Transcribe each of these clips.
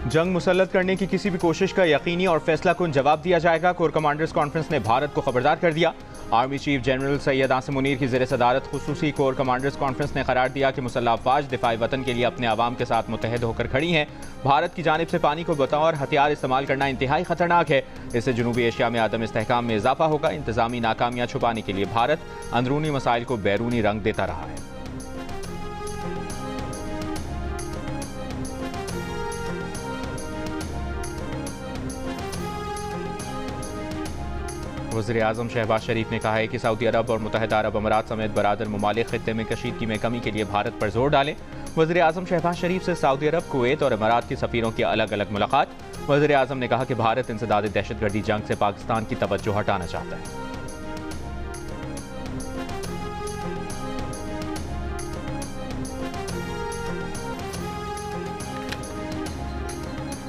जंग मुसल्लत करने की किसी भी कोशिश का यकीनी और फैसलाकुन जवाब दिया जाएगा। कोर कमांडर्स कॉन्फ्रेंस ने भारत को खबरदार कर दिया। Army chief general Syed Asim Munir की ज़ेर सदारत खुसूसी कोर कमांडर्स कॉन्फ्रेंस ने करार दिया कि मुसल्लह अफवाज दिफाई वतन के लिए अपने आवाम के साथ मुत्तहद होकर खड़ी हैं। भारत की जानिब से पानी को बतौर हथियार इस्तेमाल करना इंतहाई खतरनाक है। इससे जनूबी एशिया में आदम इस्तेहकाम में इजाफा होगा। इंतजामी नाकामियां छुपाने के लिए भारत अंदरूनी मसाइल को बैरूनी रंग देता रहा है। वज़ीर-ए-आज़म शहबाज शरीफ ने कहा है कि सऊदी अरब और मुत्तहिदा अरब अमारात समेत बरादर ममालिक खित्ते में कशीदगी में कमी के लिए भारत पर जोर डालें। वज़ीर-ए-आज़म शहबाज शरीफ से सऊदी अरब, कुवैत और अमारात के सफ़ीरों की अलग अलग मुलाकात। वज़ीर-ए-आज़म ने कहा कि भारत इंसदाद दहशतगर्दी जंग से पाकिस्तान की तवज्जो हटाना चाहता है।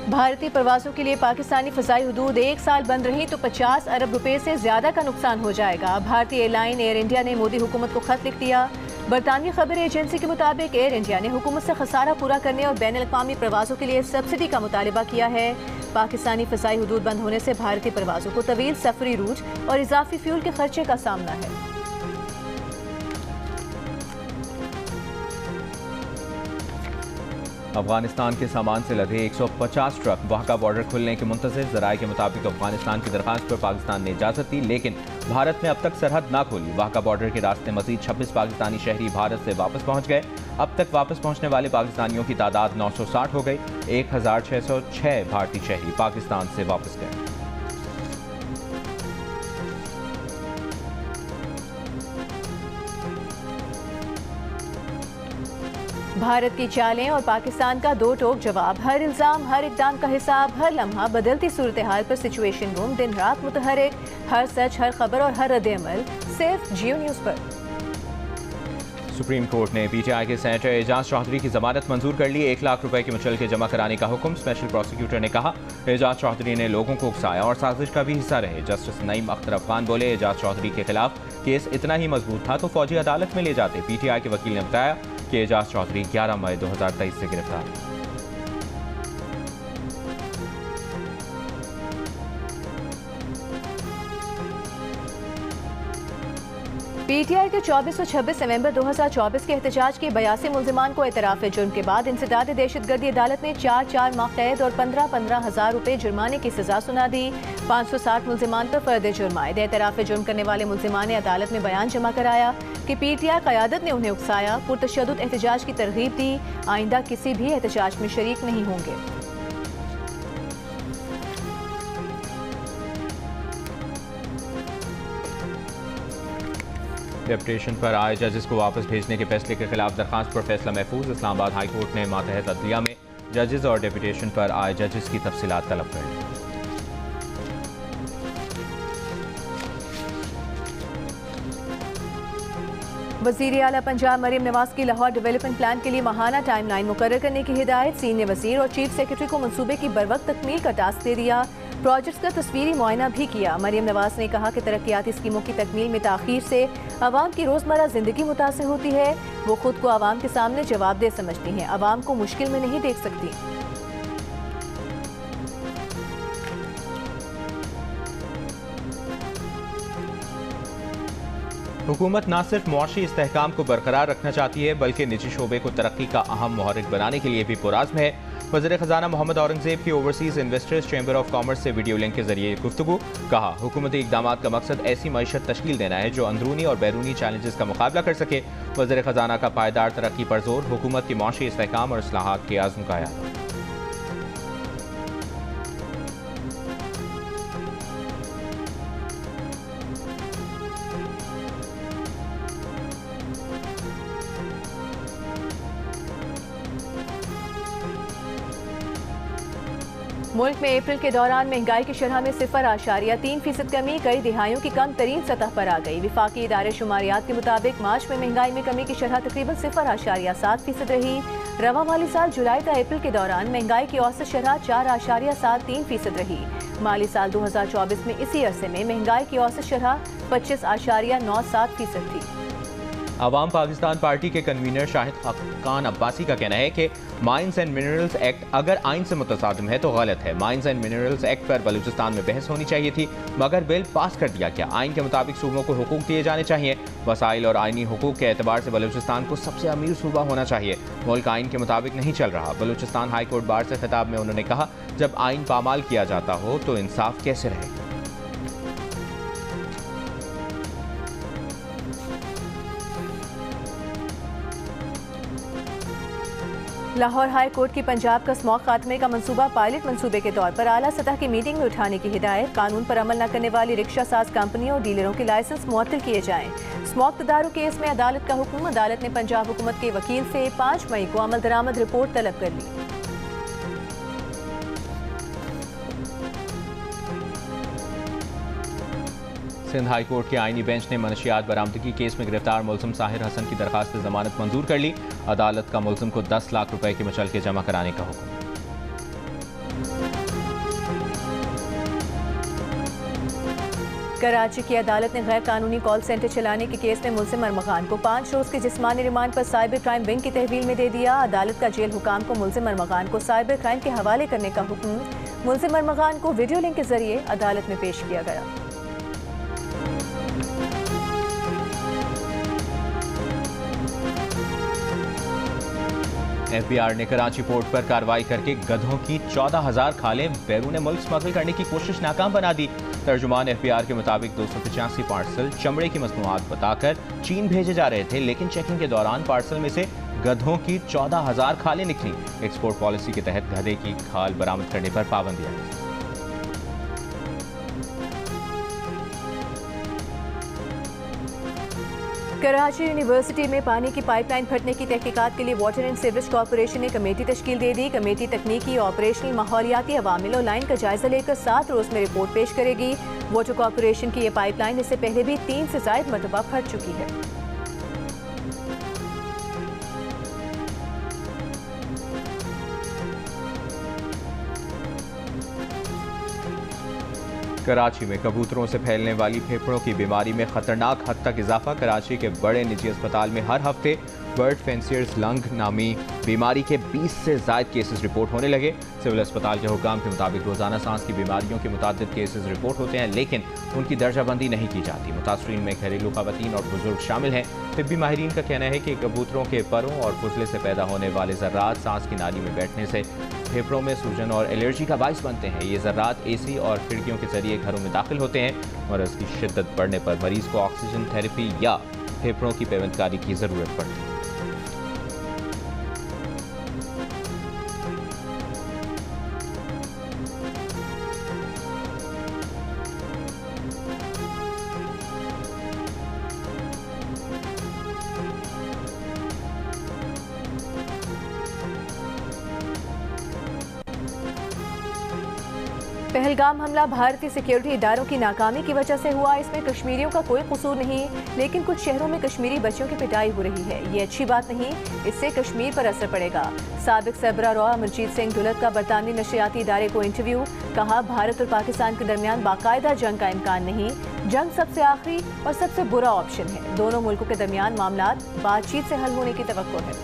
भारतीय प्रवासों के लिए पाकिस्तानी फ़ज़ाई हुदूद एक साल बंद रही तो 50 अरब रुपए से ज्यादा का नुकसान हो जाएगा। भारतीय एयरलाइन एयर इंडिया ने मोदी हुकूमत को खत लिख दिया। बरतानवी खबर एजेंसी के मुताबिक एयर इंडिया ने हुकूमत से खसारा पूरा करने और बैन अल-अक़वामी प्रवासों के लिए सब्सिडी का मुतालबा किया है। पाकिस्तानी फ़ज़ाई हुदूद बंद होने से भारतीय प्रवासों को तवील सफरी रूट और इजाफी फ्यूल के खर्चे का सामना है। अफगानिस्तान के सामान से लदे 150 ट्रक वाहका बॉर्डर खुलने के मुंतज़िर। ज़राए के मुताबिक अफगानिस्तान की दरख्वास्त पर पाकिस्तान ने इजाज़त दी, लेकिन भारत ने अब तक सरहद ना खोली। वाहका बॉर्डर के रास्ते मजीद 26 पाकिस्तानी शहरी भारत से वापस पहुँच गए। अब तक वापस पहुँचने वाले पाकिस्तानियों की तादाद 960 हो गई। 1606 भारतीय शहरी पाकिस्तान से वापस गए। भारत की चालें और पाकिस्तान का दो टोक जवाब। हर इल्जाम, हर इकदाम का हिसाब, हर लम्हा बदलती सूरत हाल पर सिचुएशन रूम दिन रात मुतहरिक। हर सच, हर खबर और हर रद्द-ए-अमल सिर्फ जियो न्यूज़ पर। सुप्रीम कोर्ट ने पीटीआई के सेनेटर एजाज चौधरी की जमानत मंजूर कर ली। 1 लाख रुपए के मुचलके जमा कराने का हुक्म। स्पेशल प्रोसिक्यूटर ने कहा एजाज चौधरी ने लोगों को उकसाया और साजिश का भी हिस्सा रहे। जस्टिस नईम अख्तर अफगान बोले एजाज चौधरी के खिलाफ केस इतना ही मजबूत था तो फौजी अदालत में ले जाते। पीटीआई के वकील ने बताया कि एजाज चौधरी 11 मई 2023 से गिरफ्तार। पीटीआई के 24 और 26 नवंबर 2024 के एहतजाज के 82 मुल्जिमान को एतराफ़ जुर्म के बाद इंसदाद दहशतगर्दी अदालत ने 4 माह कैद और 15 हज़ार रुपए जुर्माने की सजा सुना दी। 560 मुल्जिमान पर फर्द जुर्म आयद। एतराफ़ जुर्म करने वाले मुल्जिमान ने अदालत में बयान जमा कराया कि पीटीआई क़यादत ने उन्हें उकसाया, पुरतशद्दुद एहतजाज की तरगीब दी, आइंदा किसी भी एहतजाज में शरीक नहीं होंगे। डेपुटेशन पर आए जजेस को वापस भेजने के फैसले के खिलाफ दरखास्त पर फैसला महफूज। इस्लामाबाद हाई कोर्ट ने मातहत अदलिया में जजेस और डेपुटेशन पर आए जजेस की तफसीलात तलब कर ली। वज़ीर आला पंजाब मरीम नवाज की लाहौर डेवलपमेंट प्लान के लिए माहाना टाइमलाइन मुकर्रर करने की हिदायत। सीनियर वज़ीर और चीफ सेक्रेटरी को मनसूबे की बरवक्त तकमील का टास्क दे दिया। प्रोजेक्ट्स का तस्वीरी मुआयना भी किया। मरीम नवाज ने कहा कि तरक्याती स्कीमों की तकमील में ताख़ीर से आवाम की रोज़मर्रा ज़िंदगी मुतासिर होती है। वो खुद को आवाम के सामने जवाबदेह समझती हैं, आवाम को मुश्किल में नहीं देख सकती। हुकूमत न सिर्फ मुआशी इस्तेहकाम को बरकरार रखना चाहती है बल्कि निजी शोबे को तरक्की का अहम मुहर्रिक बनाने के लिए भी पुरज़्म है। वज़ीर ख़जाना मोहम्मद औरंगज़ेब की overseas investors chamber of commerce से वीडियो लिंक के जरिए गुफ्तगू। कहा हुकूमती इक़दामात का मकसद ऐसी मईशत तश्कील देना है जो अंदरूनी और बैरूनी चैलेंजेस का मुकाबला कर सके। वज़ीर ख़जाना का पायदार तरक्की पर जोर। हुकूमत की मुआशी इस्तेहकाम और इस्लाहात के आज़म का याद। मुल्क में अप्रैल के दौरान महंगाई की शरह में 0.3% कमी कई दिहाइयों की कम तरीन सतह पर आ गई। विफाकी इदारे शुमारियात के मुताबिक मार्च में महंगाई में कमी की शरह तकरीबन 0.7% रही। रवा माली साल जुलाई से अप्रैल के दौरान महंगाई की औसत शरह 4.73% रही। माली साल 2024 में इसी अरसे में महंगाई की औसत शरह 25.97% थी। अवाम पाकिस्तान पार्टी के कन्वीनर शाहिद खान अब्बासी का कहना है कि माइंस एंड मिनरल्स एक्ट अगर आइन से मुतसादिम है तो गलत है। माइंस एंड मिनरल्स एक्ट पर बलूचिस्तान में बहस होनी चाहिए थी, मगर बिल पास कर दिया गया। आइन के मुताबिक सूबों को हुकूक दिए जाने चाहिए। वसाइल और आइनी हुकूक के एतबार से बलूचिस्तान को सबसे अमीर सूबा होना चाहिए। मुल्क आइन के मुताबिक नहीं चल रहा। बलूचिस्तान हाई कोर्ट बार से खिताब में उन्होंने कहा, जब आइन पामाल किया जाता हो तो इंसाफ कैसे रहेगा। लाहौर हाई कोर्ट की पंजाब का स्मॉक खात्मे का मंसूबा पायलट मंसूबे के तौर पर आला सतह की मीटिंग में उठाने की हिदायत। कानून पर अमल न करने वाली रिक्शा साज कंपनियों और डीलरों के लाइसेंस मुअत्तल किए जाएं। स्मॉक तदारुक केस में अदालत का हुक्म। अदालत ने पंजाब हुकूमत के वकील से 5 मई को अमल दरामद रिपोर्ट तलब कर ली। सिंध हाई कोर्ट के आईनी बेंच ने मनशियात बरामदगी केस में गिरफ्तार मुलजिम साहिर हसन की दरखास्त जमानत मंजूर कर ली। अदालत का मुलजिम को 10 लाख रुपए के मुचलके जमा कराने का हुक्म। कराची की अदालत ने गैर कानूनी कॉल सेंटर चलाने के केस में मुलजिम अरमगान को 5 रोज के जिस्मानी रिमांड पर साइबर क्राइम विंग की तहवील में दे दिया। अदालत का जेल हुकाम को मुलजिम अरमगान को साइबर क्राइम के हवाले करने का हुक्म। मुलजिम अरमगान को वीडियो लिंक के जरिए अदालत में पेश किया गया। FBI ने कराची पोर्ट पर कार्रवाई करके गधों की 14,000 खालें बैरून मुल्क स्मगल करने की कोशिश नाकाम बना दी। तर्जुमान FBI के मुताबिक 285 पार्सल चमड़े की मसनूआत बताकर चीन भेजे जा रहे थे, लेकिन चेकिंग के दौरान पार्सल में से गधों की 14,000 खालें निकली। एक्सपोर्ट पॉलिसी के तहत गधे की खाल बरामद करने पर पाबंदी आई। कराची यूनिवर्सिटी में पानी की पाइपलाइन फटने की तहकीकात के लिए वाटर एंड सीवरेज कॉर्पोरेशन ने कमेटी तश्कील दे दी। कमेटी तकनीकी, ऑपरेशनल, माहौलियाती अवामिल और लाइन का जायजा लेकर 7 रोज में रिपोर्ट पेश करेगी। वाटर कॉर्पोरेशन की यह पाइपलाइन इससे पहले भी 3 से ज्यादा मरतबा फट चुकी है। कराची में कबूतरों से फैलने वाली फेफड़ों की बीमारी में खतरनाक हद तक इजाफा। कराची के बड़े निजी अस्पताल में हर हफ्ते बर्ड फेंसियर्स लंग नामी बीमारी के 20 से ज़ायद केसेस रिपोर्ट होने लगे। सिविल अस्पताल के हुकाम के मुताबिक रोज़ाना सांस की बीमारियों के मुतादिद केसेस रिपोर्ट होते हैं, लेकिन उनकी दर्जाबंदी नहीं की जाती। मुतासरीन में घरेलू खवातीन और बुजुर्ग शामिल हैं। तिब्बी माहिरीन का कहना है कि कबूतरों के परों और फुजले से पैदा होने वाले ज़र्रात सांस की नाली में बैठने से फेफड़ों में सूजन और एलर्जी का बाइस बनते हैं। ये ज़र्रात AC और खिड़कियों के जरिए घरों में दाखिल होते हैं और इसकी शिद्दत बढ़ने पर मरीज को ऑक्सीजन थेरेपी या फेफड़ों की पेवंदकारी की ज़रूरत पड़ती है। पहलगाम हमला भारतीय सिक्योरिटी इदारों की नाकामी की वजह से हुआ। इसमें कश्मीरियों का कोई कसूर नहीं, लेकिन कुछ शहरों में कश्मीरी बच्चों की पिटाई हो रही है। ये अच्छी बात नहीं, इससे कश्मीर पर असर पड़ेगा। साबिक सरबराह रॉ अमरजीत सिंह दुलत का बरतानवी नशरियाती इदारे को इंटरव्यू। कहा, भारत और पाकिस्तान के दरमियान बाकायदा जंग का इम्कान नहीं। जंग सबसे आखिरी और सबसे बुरा ऑप्शन है। दोनों मुल्कों के दरमियान मामलात बातचीत से हल होने की तवक्को है।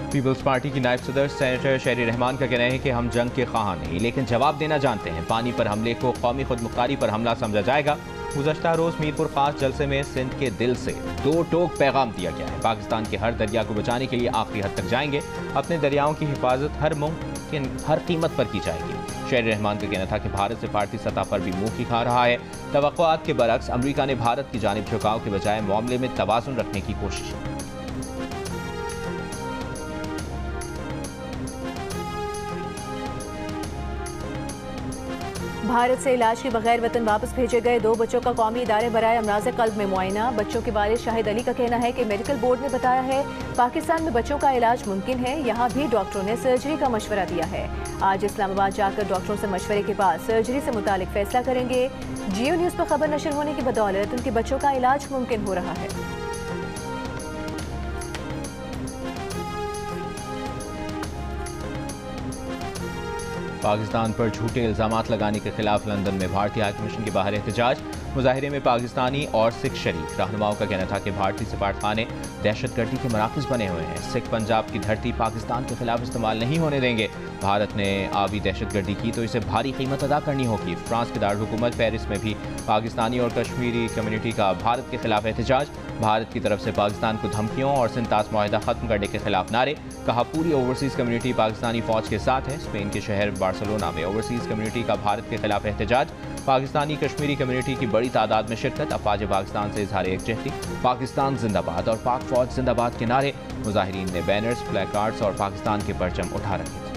पीपल्स पार्टी की नायब सदर सेनेटर शेरी रहमान का कहना है कि हम जंग के ख्वाह नहीं, लेकिन जवाब देना जानते हैं। पानी पर हमले को कौमी खुदमुख्तारी पर हमला समझा जाएगा। गुज़श्ता रोज़ मीरपुर खास जलसे में सिंध के दिल से 2 टोक पैगाम दिया गया है। पाकिस्तान के हर दरिया को बचाने के लिए आखिरी हद तक जाएंगे। अपने दरियाओं की हिफाजत हर मुमकिन हर कीमत पर की जाएगी। शेरी रहमान का कहना था कि भारत सिफारती सतह पर भी मुंह खी खा रहा है। तवक्कुआत के बरक्स अमरीका ने भारत की जानिब झुकाव के बजाय मामले में तवाज़ुन रखने की कोशिश की। भारत से इलाज के बगैर वतन वापस भेजे गए 2 बच्चों का कौमी इदारे बराए अमराज़ क़ल्ब में मुआयना। बच्चों के वालिद शाहिद अली का कहना है कि मेडिकल बोर्ड ने बताया है पाकिस्तान में बच्चों का इलाज मुमकिन है। यहाँ भी डॉक्टरों ने सर्जरी का मशवरा दिया है। आज इस्लामाबाद जाकर डॉक्टरों से मशवरे के बाद सर्जरी से मुतालिक फैसला करेंगे। जियो न्यूज़ पर खबर नशर होने की बदौलत उनके बच्चों का इलाज मुमकिन हो रहा है। पाकिस्तान पर झूठे इल्जामात लगाने के खिलाफ लंदन में भारतीय हाई कमीशन के बाहर एहतजाज। मुजाहिरे में पाकिस्तानी और सिख शरीक रहनुमाओं का कहना था कि भारतीय सिफारतखाने दहशतगर्दी के मराकज़ बने हुए हैं। सिख पंजाब की धरती पाकिस्तान के खिलाफ इस्तेमाल नहीं होने देंगे। भारत ने आबी दहशतगर्दी की तो इसे भारी कीमत अदा करनी होगी। फ्रांस के दारुल पेरिस में भी पाकिस्तानी और कश्मीरी कम्युनिटी का भारत के खिलाफ एहतजाज। भारत की तरफ से पाकिस्तान को धमकियों और सिंतास मुआहिदा खत्म करने के खिलाफ नारे। कहा पूरी ओवरसीज़ कम्युनिटी पाकिस्तानी फौज के साथ है। स्पेन के शहर बार्सिलोना में ओवरसीज़ कम्युनिटी का भारत के खिलाफ एहतजाज। पाकिस्तानी कश्मीरी कम्युनिटी की बड़ी तादाद में शिरकत। अफवाज पाकिस्तान से इजहार यकजहती। पाकिस्तान जिंदाबाद और पाक फौज जिंदाबाद के नारे। मुजाहिरीन ने बैनर्स, प्लेकार्ड्स और पाकिस्तान के परचम उठा रखे थे।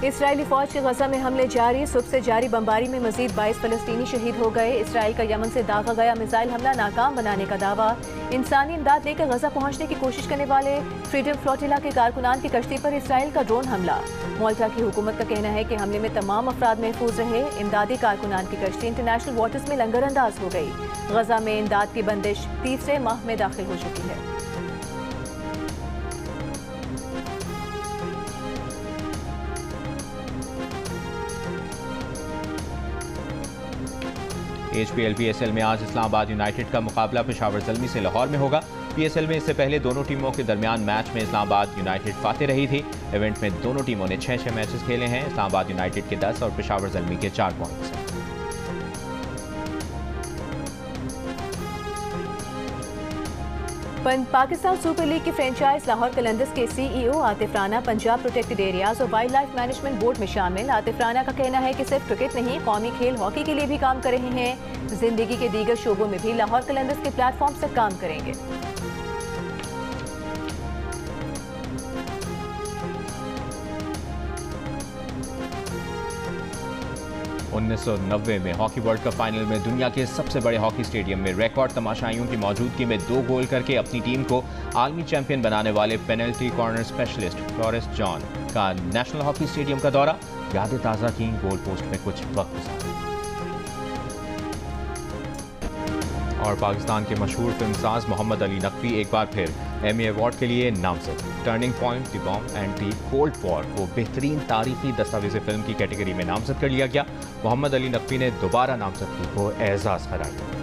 इसराइली फौज के गजा में हमले जारी। सुबह से जारी बमबारी में मजीद 22 फलस्तीनी शहीद हो गए। इसराइल का यमन से दागा गया मिसाइल हमला नाकाम बनाने का दावा। इंसानी इमदाद लेकर गजा पहुंचने की कोशिश करने वाले फ्रीडम फ्लोटिला के कारकुनान की कश्ती पर इसराइल का ड्रोन हमला। माल्टा की हुकूमत का कहना है कि हमले में तमाम अफराद महफूज रहे। इमदादी कारकुनान की कश्ती इंटरनेशनल वाटर्स में लंगर अंदाज हो गई। गजा में इमदाद की बंदिश तीसरे माह में दाखिल हो चुकी है। HPL PSL में आज इस्लामाबाद यूनाइटेड का मुकाबला पेशावर ज़ल्मी से लाहौर में होगा। PSL में इससे पहले दोनों टीमों के दरमियान मैच में इस्लामाबाद यूनाइटेड फाते रही थी। इवेंट में दोनों टीमों ने 6-6 मैचेस खेले हैं। इस्लामाबाद यूनाइटेड के 10 और पेशावर ज़ल्मी के 4 पॉइंट्स हैं। पाकिस्तान सुपर लीग की फ्रेंचाइज लाहौर कलंदर्स के CEO Atif Rana Punjab protected areas और वाइल्ड लाइफ मैनेजमेंट बोर्ड में शामिल। आतिफ राना का कहना है कि सिर्फ क्रिकेट नहीं, कौमी खेल हॉकी के लिए भी काम कर रहे हैं। जिंदगी के दीगर शोबों में भी लाहौर कलंदर्स के प्लेटफॉर्म से काम करेंगे। 1990 में हॉकी वर्ल्ड कप फाइनल में दुनिया के सबसे बड़े हॉकी स्टेडियम में रिकॉर्ड तमाशाइयों की मौजूदगी में 2 गोल करके अपनी टीम को आलमी चैंपियन बनाने वाले penalty corner specialist Florence John का नेशनल हॉकी स्टेडियम का दौरा। यादें ताज़ा की, गोल पोस्ट में कुछ वक्त गुजारा। और पाकिस्तान के मशहूर फिल्मसाज मोहम्मद अली नकवी एक बार फिर एमी अवार्ड के लिए नामजद। Turning point, the bomb and the cold war को बेहतरीन तारीखी दस्तावेज़ फिल्म की कैटेगरी में नामजद कर लिया गया। मोहम्मद अली नकवी ने दोबारा नामजदगी को एजाज़ करार दिया।